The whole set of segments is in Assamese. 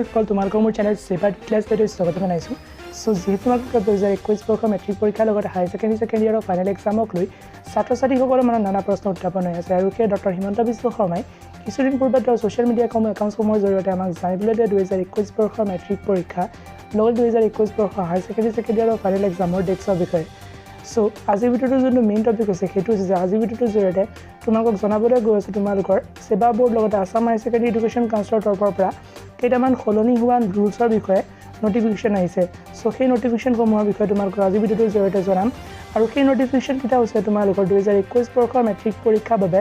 সকল তোমালোকৰ মোৰ চেনেল সেবাৰ ক্লাছ ভিডিঅ স্বাগত জনাইছো সো যেহেতু তোমালোকৰ 2021 বৰ্ষৰ মেট্ৰিক পৰীক্ষাৰ লগত হাই সেকেন্ডাৰী সেকেন্ড ইয়াৰৰ ফাইনেল এক্সামক লৈ ছাত্ৰ-ছাত্ৰীসকলৰ মানে নানা প্ৰশ্ন উত্থাপন হৈ আছে আৰু সেই ডক্টৰ হিমন্ত বিশ্ব শৰ্মাই কিছুদিন পূৰ্বে তেওঁৰ সোশ্যাল মিডিয়া একাউণ্টসমূহৰ জৰিয়তে আমাক জানিবলৈ দিয়ে 2021 বৰ্ষৰ মেট্ৰিক পৰীক্ষা লগত 2021 বৰ্ষৰ হাই সেকেন্ডাৰী সেকেন্ড ইয়াৰৰ ফাইনেল এক্সামৰ ডেটছৰ বিষয়ে সো আজিৰ ভিডিঅ'টো যোনটো মেইন টপিক আছে সেইটো হৈছে যে আজিৰ ভিডিঅ'টোৰ জৰিয়তে তোমালোকক জনাবলৈ গৈ আছে তোমালোকৰ সেবা বোৰ্ড লগত আসাম হাই সেকেন্ডাৰী এডুকেশ্যন কাউন্সিলৰ তৰফৰ পৰা কেইটামান সলনি হোৱা ৰুলছৰ বিষয়ে নটিফিকেশ্যন আহিছে সো সেই নটিফিকেশ্যনসমূহৰ বিষয়ে তোমালোকক আজিৰ ভিডিঅ'টোৰ জৰিয়তে জনাম আৰু সেই নটিফিকেশ্যন কেইটা হৈছে তোমালোকৰ 2021 বৰ্ষৰ মেট্ৰিক পৰীক্ষাৰ বাবে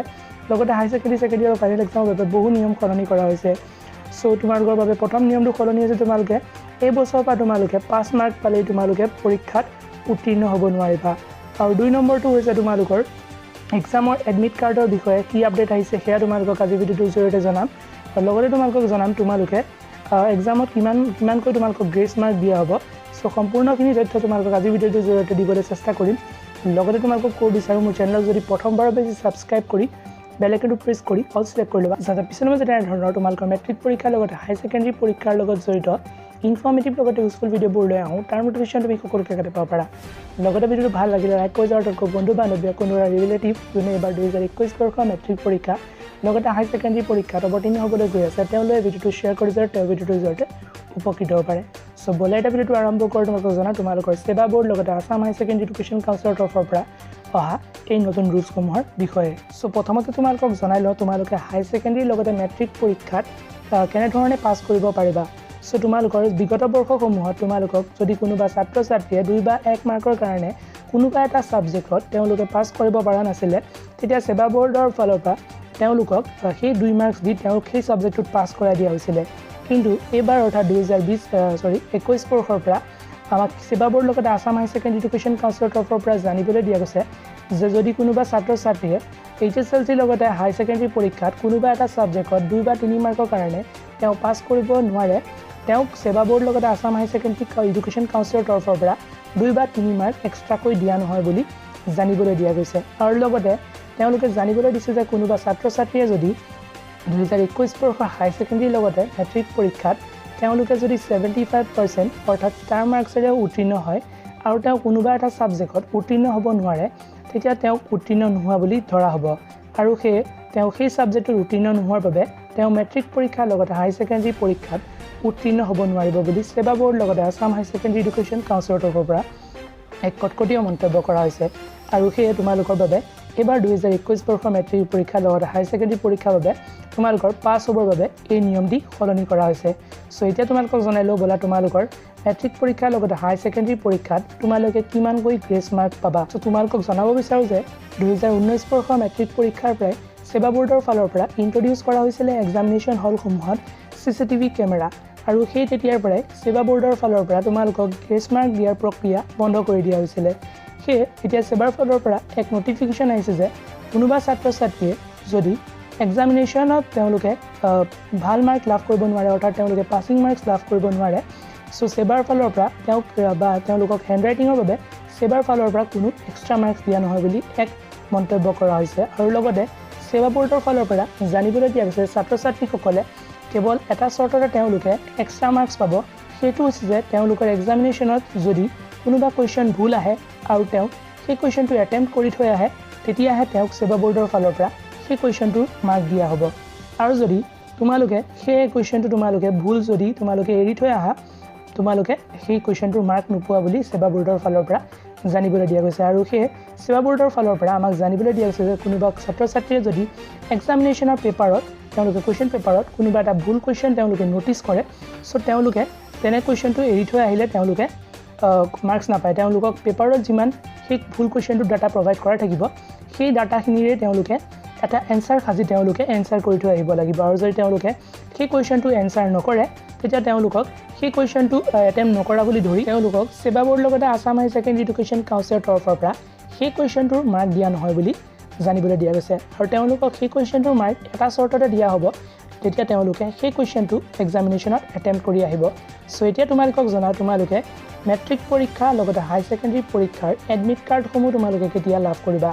লগতে হাই সেকেন্ডাৰী সেকেন্ড ইয়াৰৰ ফাইনেল এক্সামৰ বাবে বহু নিয়ম সলনি কৰা হৈছে সো তোমালোকৰ বাবে প্ৰথম নিয়মটো সলনি হৈছে তোমালোকে এই বছৰৰ পৰা তোমালোকে 5 মাৰ্ক পালেই তোমালোকে পৰীক্ষাত উত্তীৰ্ণ হ'ব নোৱাৰিবা আৰু 2 নম্বৰটো হৈছে তোমালোকৰ এক্সামৰ এডমিট কাৰ্ডৰ বিষয়ে কি আপডেট আহিছে সেয়া তোমালোকক আজি ভিডিঅ'টোৰ জৰিয়তে জনাম আৰু লগতে তোমালোকক জনাম তোমালোকে এক্সামত কিমানকৈ তোমালোকক গ্ৰেছ মাৰ্ক দিয়া হ'ব সো সম্পূৰ্ণখিনি তথ্য তোমালোকক আজি ভিডিঅ'টোৰ জৰিয়তে দিবলৈ চেষ্টা কৰিম লগতে তোমালোকক ক'ব বিচাৰোঁ মোৰ চেনেলক যদি প্ৰথমবাৰৰ বাবে ছাবস্ক্ৰাইব কৰি বেল আইকনটো প্ৰেছ কৰি অল সিলেক্ট কৰি ল'বা যাতে পিছলৈ মই যেনে ধৰণৰ তোমালোকৰ মেট্ৰিক পৰীক্ষাৰ লগতে হাই সেকেন্ডাৰী পৰীক্ষাৰ লগত জড়িত ইনফৰ্মেটিভ লগতে ইউজফুল ভিডিঅ'বোৰ লৈ আহোঁ তাৰ নটিফিকেশ্যন তুমি সকলোকে পাব পাৰা লগতে ভিডিঅ'টো ভাল লাগিলে লাইক কৰি যোৱাৰ তথ্য বন্ধু বান্ধৱী কোনোবা ৰিলেটিভ যোনে এবাৰ 2021 বৰ্ষৰ মেট্ৰিক পৰীক্ষা লগতে হাই সেকেন্ডাৰী পৰীক্ষাত অৱতীৰ্ণ হ'বলৈ গৈ আছে তেওঁলোকে ভিডিঅ'টো শ্বেয়াৰ কৰি যাতে তেওঁ ভিডিঅ'টোৰ জৰিয়তে উপকৃত হ'ব পাৰে সো বলে এটা ভিডিঅ'টো আৰম্ভ কৰি তোমালোকক জনা তোমালোকৰ সেবা বোৰ্ড লগতে আসাম হাই সেকেন্ডাৰী এডুকেশ্যন কাউন্সিলৰ তৰফৰ পৰা অহা এই নতুন ৰুলছসমূহৰ বিষয়ে সো প্ৰথমতে তোমালোকক জনাই লওঁ তোমালোকে হাই সেকেন্ডাৰী লগতে মেট্ৰিক পৰীক্ষাত কেনেধৰণে পাছ কৰিব পাৰিবা সো তোমালোকৰ বিগত বৰ্ষসমূহত তোমালোকক যদি কোনোবা ছাত্ৰ-ছাত্ৰীয়ে 2 বা 1 মাৰ্কৰ কাৰণে কোনোবা এটা ছাবজেক্টত তেওঁলোকে পাছ কৰিব পৰা নাছিলে তেতিয়া সেবা বোৰ্ডৰ ফালৰ পৰা তেওঁলোকক সেই 2 মাৰ্কছ দি তেওঁলোক সেই ছাবজেক্টটোত পাছ কৰাই দিয়া হৈছিলে কিন্তু এইবাৰ অৰ্থাৎ 21 বৰ্ষৰ পৰা আমাক সেবা বোৰ্ড লগতে আসাম হাই সেকেন্ডাৰী এডুকেশ্যন কাউন্সিলৰ তৰফৰ পৰা জানিবলৈ দিয়া গৈছে যে যদি কোনোবা ছাত্ৰ-ছাত্ৰীয়ে HSLC লগতে হাই সেকেন্ডাৰী পৰীক্ষাত কোনোবা এটা ছাবজেক্টত 2 বা 3 মাৰ্কৰ কাৰণে তেওঁ পাছ কৰিব নোৱাৰে তেওঁক সেবা বোৰ্ড লগতে আসাম হাই সেকেন্ডাৰী এডুকেশ্যন কাউন্সিলৰ তৰফৰ পৰা 2 বা 3 মাৰ্ক এক্সট্ৰাকৈ দিয়া নহয় বুলি জানিবলৈ দিয়া গৈছে আৰু লগতে তেওঁলোকে জানিবলৈ দিছে যে কোনোবা ছাত্ৰ-ছাত্ৰীয়ে যদি 2021 বৰ্ষৰ হাই সেকেন্ডাৰী লগতে মেট্ৰিক পৰীক্ষাত তেওঁলোকে যদি 75% অৰ্থাৎ ষ্টাৰ মাৰ্কছেৰে উত্তীৰ্ণ হয় আৰু তেওঁ কোনোবা এটা ছাবজেক্টত উত্তীৰ্ণ হ'ব নোৱাৰে তেতিয়া তেওঁক উত্তীৰ্ণ নোহোৱা বুলি ধৰা হ'ব আৰু তেওঁ সেই ছাবজেক্টত উত্তীৰ্ণ নোহোৱাৰ বাবে তেওঁ মেট্ৰিক পৰীক্ষাৰ লগতে হাই সেকেন্ডাৰী পৰীক্ষাত উত্তীৰ্ণ হ'ব নোৱাৰিব বুলি সেবা বোৰ্ড লগতে আসাম হাই সেকেন্ডাৰী এডুকেশ্যন কাউন্সিলৰ তৰফৰ পৰা এক কটকটীয়া মন্তব্য কৰা হৈছে আৰু সেয়ে তোমালোকৰ বাবে এবাৰ 2021 বৰ্ষৰ মেট্ৰিক পৰীক্ষাৰ লগতে হাই সেকেন্ডাৰী পৰীক্ষাৰ বাবে তোমালোকৰ পাছ হ'বৰ বাবে এই নিয়ম দি সলনি কৰা হৈছে সো এতিয়া তোমালোকক জনাই লওঁ বলা তোমালোকৰ মেট্ৰিক পৰীক্ষাৰ লগতে হাই সেকেন্ডাৰী পৰীক্ষাত তোমালোকে কিমানকৈ গ্ৰেছ মাৰ্ক পাবা সো তোমালোকক জনাব বিচাৰোঁ যে 2019 বৰ্ষৰ মেট্ৰিক পৰীক্ষাৰ পৰাই সেবা বোৰ্ডৰ ফালৰ পৰা ইন্ট্ৰডিউচ কৰা হৈছিলে এক্সামিনেশ্যন হলসমূহত CCTV কেমেৰা আৰু সেই তেতিয়াৰ পৰাই সেবা বোৰ্ডৰ ফালৰ পৰা তোমালোকক গ্ৰেছ মাৰ্ক দিয়াৰ প্ৰক্ৰিয়া বন্ধ কৰি দিয়া হৈছিলে সেয়ে এতিয়া সেবাৰ ফালৰ পৰা এক নটিফিকেশ্যন আহিছে যে কোনোবা ছাত্ৰ-ছাত্ৰীয়ে যদি এক্সামিনেশ্যনত তেওঁলোকে ভাল মাৰ্ক লাভ কৰিব নোৱাৰে অৰ্থাৎ তেওঁলোকে পাছিং মাৰ্কছ লাভ কৰিব নোৱাৰে সো সেবাৰ ফালৰ পৰা তেওঁলোকক হেণ্ডৰাইটিঙৰ বাবে সেবাৰ ফালৰ পৰা কোনো এক্সট্ৰা মাৰ্কছ দিয়া নহয় বুলি এক মন্তব্য কৰা হৈছে আৰু লগতে সেবা বোৰ্ডৰ ফালৰ পৰা জানিবলৈ দিয়া গৈছে ছাত্ৰ-ছাত্ৰীসকলে কেৱল এটা চৰ্ততে তেওঁলোকে এক্সট্ৰা মাৰ্কছ পাব সেইটো হৈছে যে তেওঁলোকৰ এক্সামিনেশ্যনত যদি কোনোবা কুৱেশ্যন ভুল আহে আৰু তেওঁ সেই কুৱেশ্যনটো এটেম্প্ট কৰি থৈ আহে তেতিয়াহে তেওঁক সেবা বোৰ্ডৰ ফালৰ পৰা সেই কুৱেশ্যনটোৰ মাৰ্ক দিয়া হ'ব আৰু যদি তোমালোকে সেই কুৱেশ্যনটো তোমালোকে ভুল যদি তোমালোকে এৰি থৈ আহা তোমালোকে সেই কুৱেশ্যনটোৰ মাৰ্ক নোপোৱা বুলি সেবা বোৰ্ডৰ ফালৰ পৰা জানিবলৈ দিয়া গৈছে আৰু সেই সেবা বোৰ্ডৰ ফালৰ পৰা আমাক জানিবলৈ দিয়া গৈছে যে কোনোবা ছাত্ৰ-ছাত্ৰীয়ে যদি এক্সামিনেশ্যনৰ পেপাৰত তেওঁলোকে কুৱেশ্যন পেপাৰত কোনোবা এটা ভুল কুৱেশ্যন তেওঁলোকে ন'টিছ কৰে সো তেওঁলোকে তেনে কুৱেশ্যনটো এৰি থৈ আহিলে তেওঁলোকে মাৰ্কছ নাপায় তেওঁলোকক পেপাৰত যিমান সেই ভুল কুৱেশ্যনটোৰ ডাটা প্ৰভাইড কৰা থাকিব সেই ডাটাখিনিৰে তেওঁলোকে এটা এনচাৰ সাজি তেওঁলোকে এনচাৰ কৰি থৈ আহিব লাগিব আৰু যদি তেওঁলোকে সেই কুৱেশ্যনটো এনচাৰ নকৰে তেতিয়া তেওঁলোকক সেই কুৱেশ্যনটো এটেম্প্ট নকৰা বুলি ধৰি তেওঁলোকক সেবা বোৰ্ড লগতে আসাম হাই সেকেন্ডাৰী এডুকেশ্যন কাউন্সিলৰ তৰফৰ পৰা সেই কুৱেশ্যনটোৰ মাৰ্ক দিয়া নহয় বুলি জানিবলৈ দিয়া গৈছে আৰু তেওঁলোকক সেই কুৱেশ্যনটোৰ মাৰ্ক এটা চৰ্ততে দিয়া হ'ব তেতিয়া তেওঁলোকে সেই কুৱেশ্যনটো এক্সামিনেশ্যনত এটেম্প্ট কৰি আহিব সো এতিয়া তোমালোকক জনাওঁ তোমালোকে মেট্ৰিক পৰীক্ষা লগতে হাই সেকেন্ডাৰী পৰীক্ষাৰ এডমিট কাৰ্ডসমূহ তোমালোকে কেতিয়া লাভ কৰিবা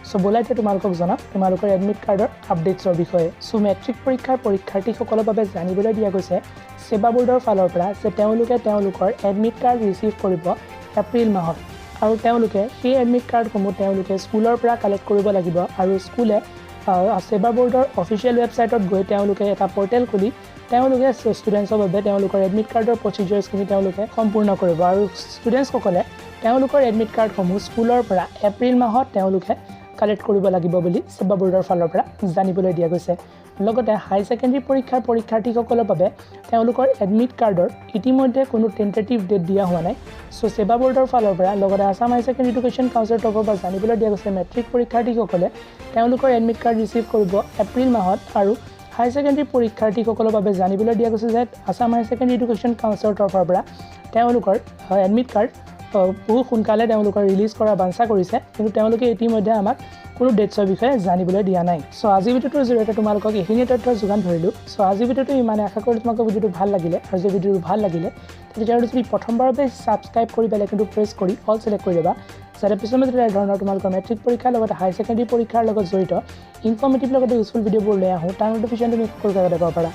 সো বলা এতিয়া তোমালোকক জনাম তোমালোকৰ এডমিট কাৰ্ডৰ আপডেটছৰ বিষয়ে। সো মেট্ৰিক পৰীক্ষাৰ পৰীক্ষাৰ্থীসকলৰ বাবে জানিবলৈ দিয়া গৈছে সেৱা বোৰ্ডৰ ফালৰ পৰা যে তেওঁলোকে তেওঁলোকৰ এডমিট কাৰ্ড ৰিচিভ কৰিব এপ্ৰিল মাহত আৰু তেওঁলোকে সেই এডমিট কাৰ্ডসমূহ তেওঁলোকে স্কুলৰ পৰা কালেক্ট কৰিব লাগিব আৰু স্কুলে সেৱা বোৰ্ডৰ অফিচিয়েল ৱেবছাইটত গৈ তেওঁলোকে এটা পৰ্টেল খুলি তেওঁলোকে ষ্টুডেণ্টছৰ বাবে তেওঁলোকৰ এডমিট কাৰ্ডৰ প্ৰচিডিউৰ্ছখিনি তেওঁলোকে সম্পূৰ্ণ কৰিব আৰু ষ্টুডেণ্টছসকলে তেওঁলোকৰ এডমিট কাৰ্ডসমূহ স্কুলৰ পৰা এপ্ৰিল মাহত তেওঁলোকে কালেক্ট কৰিব লাগিব বুলি সেৱা বোৰ্ডৰ ফালৰ পৰা জানিবলৈ দিয়া গৈছে। লগতে হাই ছেকেণ্ডেৰী পৰীক্ষাৰ পৰীক্ষাৰ্থীসকলৰ বাবে তেওঁলোকৰ এডমিট কাৰ্ডৰ ইতিমধ্যে কোনো টেণ্টেটিভ ডেট দিয়া হোৱা নাই। সো সেৱা বোৰ্ডৰ ফালৰ পৰা লগতে আছাম হাই ছেকেণ্ডেৰী এডুকেশ্যন কাউন্সিলৰ তৰফৰ পৰা জানিবলৈ দিয়া গৈছে মেট্ৰিক পৰীক্ষাৰ্থীসকলে তেওঁলোকৰ এডমিট কাৰ্ড ৰিচিভ কৰিব এপ্ৰিল মাহত আৰু হাই ছেকেণ্ডেৰী পৰীক্ষাৰ্থীসকলৰ বাবে জানিবলৈ দিয়া গৈছে যে আছাম হাই ছেকেণ্ডেৰী এডুকেশ্যন কাউন্সিলৰ তৰফৰ পৰা তেওঁলোকৰ এডমিট কাৰ্ড বহু সোনকালে তেওঁলোকৰ ৰিলিজ কৰাৰ বাঞ্ছা কৰিছে, কিন্তু তেওঁলোকে ইতিমধ্যে আমাক কোনো ডেটছৰ বিষয়ে জানিবলৈ দিয়া নাই। সো আজি ভিডিঅ'টোৰ জৰিয়তে তোমালোকক এইখিনি তথ্য যোগান ধৰিলোঁ। সো আজি ভিডিঅ'টো ইমানে, আশা কৰোঁ তোমালোকৰ ভিডিঅ'টো ভাল লাগিলে আৰু যদি ভিডিঅ'টো ভাল লাগিলে তেতিয়াহ'লে যদি প্ৰথমবাৰৰ বাবে ছাবস্ক্ৰাইব কৰি বেল আইকনটো প্ৰেছ কৰি অল ছিলেক্ট কৰি ল'বা, যাতে পিছলৈ যদি এই ধৰণৰ তোমালোকৰ মেট্ৰিক পৰীক্ষাৰ লগতে হাই ছেকেণ্ডেৰী পৰীক্ষাৰ লগত জড়িত ইনফৰ্মেটিভ লগতে ইউজফুল ভিডিঅ'বোৰ লৈ আহোঁ তাৰ ন'টিফিকেশ্যন তুমি সকলোকে আগতে পাব পাৰা।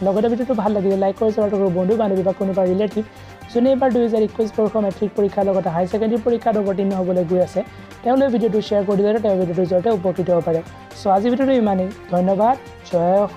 লগতে ভিডিঅ'টো ভাল লাগিলে লাইক কৰি শ্বেয়াৰ কৰি বন্ধু বান্ধৱী বা কোনোবা ৰিলেটিভ যোনে এইবাৰ 2021 বৰ্ষৰ মেট্ৰিক পৰীক্ষাৰ লগতে হাই ছেকেণ্ডেৰী পৰীক্ষাত অৱতীৰ্ণ হ'বলৈ গৈ আছে তেওঁলোকে ভিডিঅ'টো শ্বেয়াৰ কৰি দিলে তেওঁ ভিডিঅ'টোৰ জৰিয়তে উপকৃত হ'ব পাৰে। সো আজি ভিডিঅ'টো ইমানেই, ধন্যবাদ, জয় অসম।